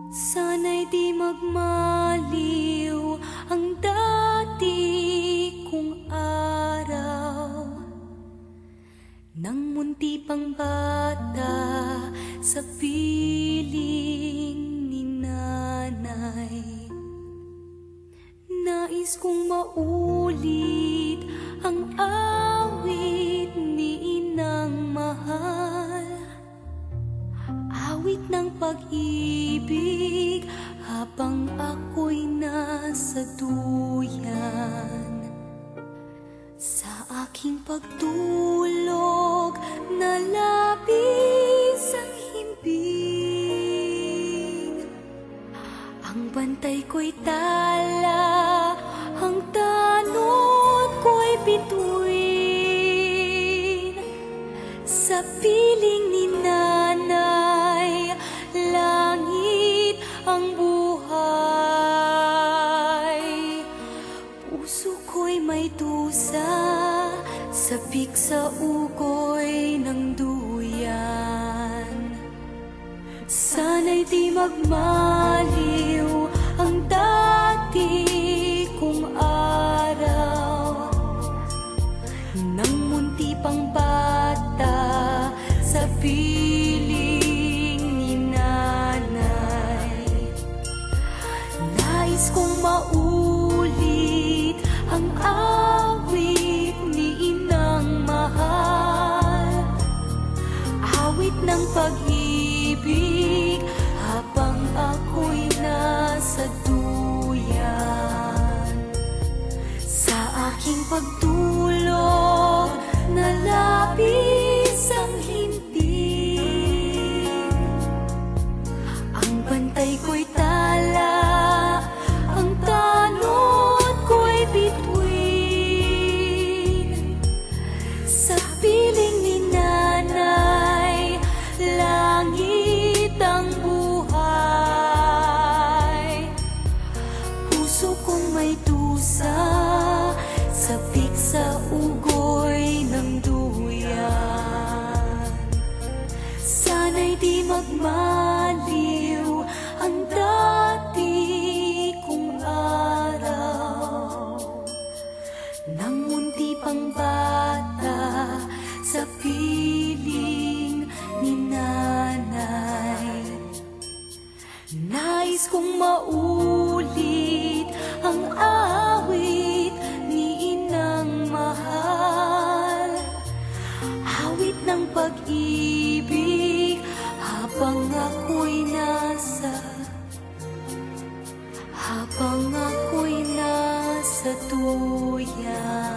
Sana'y di magmaliw ang dati kong araw, nang munti pang bata sa piling ni nanay. Nais kong maulit ang awit ni inang mahal, awit ng pag-ibig habang ako'y nasa duyan. Sa aking pagtulog na labis ang himbing, ang bantay ko'y tala, ang tanod ko'y bituin. Sa piling ni nanay, langit ang buhay. Puso ko'y may dusa, sabik sa ugoy ng duyan. Sana'y di magmaliw ang dati kong araw, nang munti pang bata sa piling ni nanay. Nais kong maulit ang awit ni inang mahal, awit ng pag-ibig habang ako'y nasa duyan. Sa aking pagtulog na labis ang himbing, ang bantay ko'y tala, ang tanod ko'y bituin. Sa piling ni nanay, langit ang buhay. Puso kong may dusa, sabik sa ugoy ng duyan. Sana'y di magmaliw ang dati kong araw, nang munti pang bata sa piling ni nanay. Nais kong maulit ang awit ni inang mahal, awit ng pag-ibig habang ako'y nasa duyan.